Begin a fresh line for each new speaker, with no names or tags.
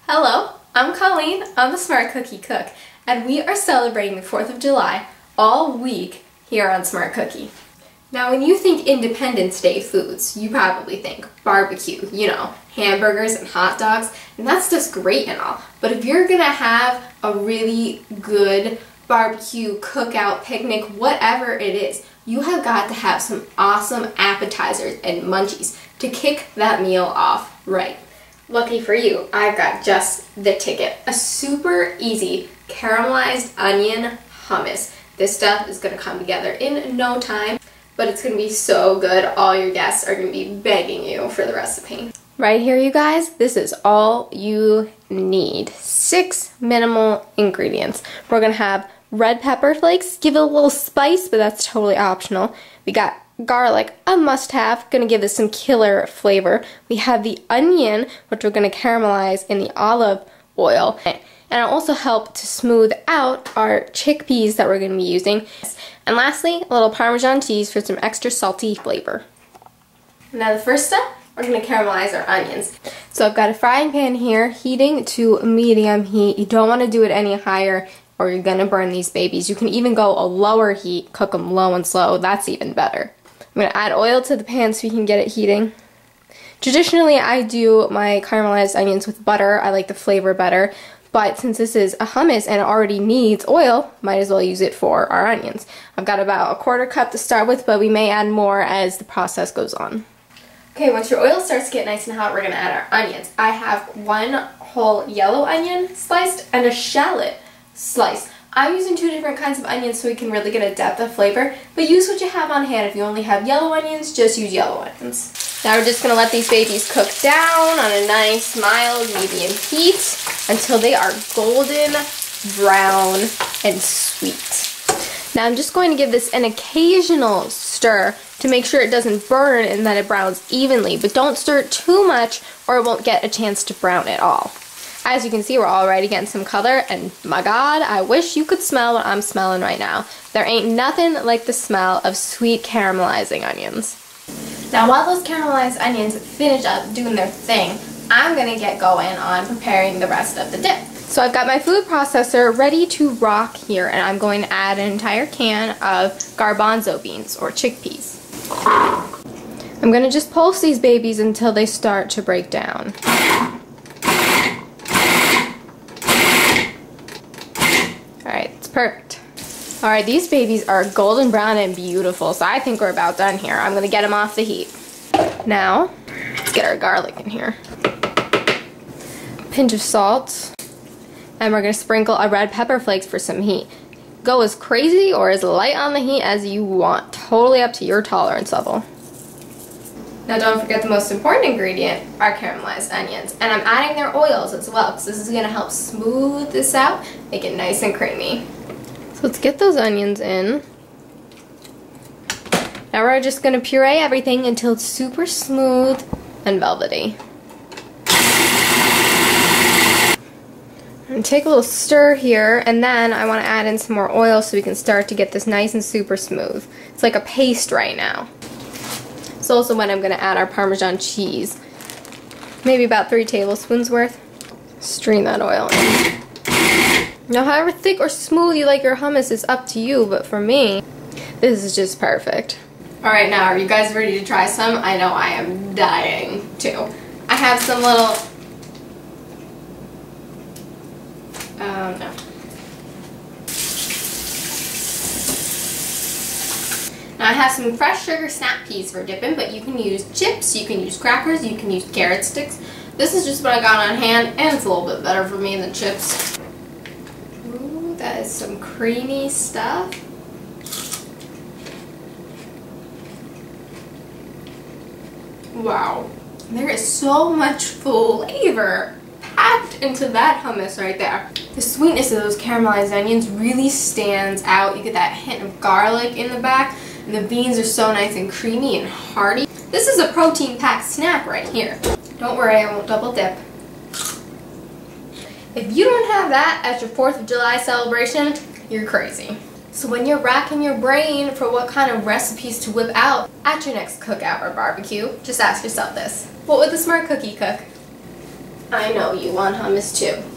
Hello, I'm Colleen, I'm the Smart Cookie Cook, and we are celebrating the 4th of July all week here on Smart Cookie. Now when you think Independence Day foods, you probably think barbecue, you know, hamburgers and hot dogs, and that's just great and all. But if you're gonna have a really good barbecue, cookout, picnic, whatever it is, you have got to have some awesome appetizers and munchies to kick that meal off right. Lucky for you, I've got just the ticket. A super easy caramelized onion hummus. This stuff is gonna come together in no time, but it's gonna be so good, all your guests are gonna be begging you for the recipe. Right here, you guys, this is all you need. 6 minimal ingredients. We're gonna have red pepper flakes, give it a little spice, but that's totally optional. We got garlic, a must-have, gonna give this some killer flavor. We have the onion, which we're gonna caramelize in the olive oil. And it'll also help to smooth out our chickpeas that we're gonna be using. And lastly, a little Parmesan cheese for some extra salty flavor. Now the first step, we're gonna caramelize our onions. So I've got a frying pan here, heating to medium heat. You don't wanna do it any higher or you're gonna burn these babies. You can even go a lower heat, cook them low and slow, that's even better. I'm going to add oil to the pan so we can get it heating. Traditionally, I do my caramelized onions with butter. I like the flavor better. But since this is a hummus and it already needs oil, might as well use it for our onions. I've got about a 1/4 cup to start with, but we may add more as the process goes on. Okay, once your oil starts to get nice and hot, we're going to add our onions. I have 1 whole yellow onion sliced and a shallot sliced. I'm using 2 different kinds of onions so we can really get a depth of flavor, but use what you have on hand. If you only have yellow onions, just use yellow onions. Now we're just going to let these babies cook down on a nice, mild, medium heat until they are golden, brown, and sweet. Now I'm just going to give this an occasional stir to make sure it doesn't burn and that it browns evenly, but don't stir it too much or it won't get a chance to brown at all. As you can see, we're already getting some color, and my God, I wish you could smell what I'm smelling right now. There ain't nothing like the smell of sweet caramelizing onions. Now while those caramelized onions finish up doing their thing, I'm gonna get going on preparing the rest of the dip. So I've got my food processor ready to rock here, and I'm going to add an entire can of garbanzo beans, or chickpeas. I'm gonna just pulse these babies until they start to break down. Alright, it's perfect. Alright, these babies are golden brown and beautiful, so I think we're about done here. I'm going to get them off the heat. Now, let's get our garlic in here. A pinch of salt. And we're going to sprinkle our red pepper flakes for some heat. Go as crazy or as light on the heat as you want. Totally up to your tolerance level. Now don't forget the most important ingredient, our caramelized onions. And I'm adding their oils as well, because this is going to help smooth this out, make it nice and creamy. So let's get those onions in. Now we're just going to puree everything until it's super smooth and velvety. And take a little stir here, and then I want to add in some more oil so we can start to get this nice and super smooth. It's like a paste right now. It's also when I'm going to add our Parmesan cheese. Maybe about 3 tablespoons worth. Strain that oil in. Now however thick or smooth you like your hummus is up to you, but for me, this is just perfect. Alright, now are you guys ready to try some? I know I am dying to. I have some little... no. Now I have some fresh sugar snap peas for dipping, but you can use chips, you can use crackers, you can use carrot sticks. This is just what I got on hand, and it's a little bit better for me than chips. Ooh, that is some creamy stuff. Wow, there is so much flavor packed into that hummus right there. The sweetness of those caramelized onions really stands out. You get that hint of garlic in the back. And the beans are so nice and creamy and hearty. This is a protein-packed snack right here. Don't worry, I won't double dip. If you don't have that at your 4th of July celebration, you're crazy. So when you're racking your brain for what kind of recipes to whip out at your next cookout or barbecue, just ask yourself this: what would the Smart Cookie cook? I know you want hummus too.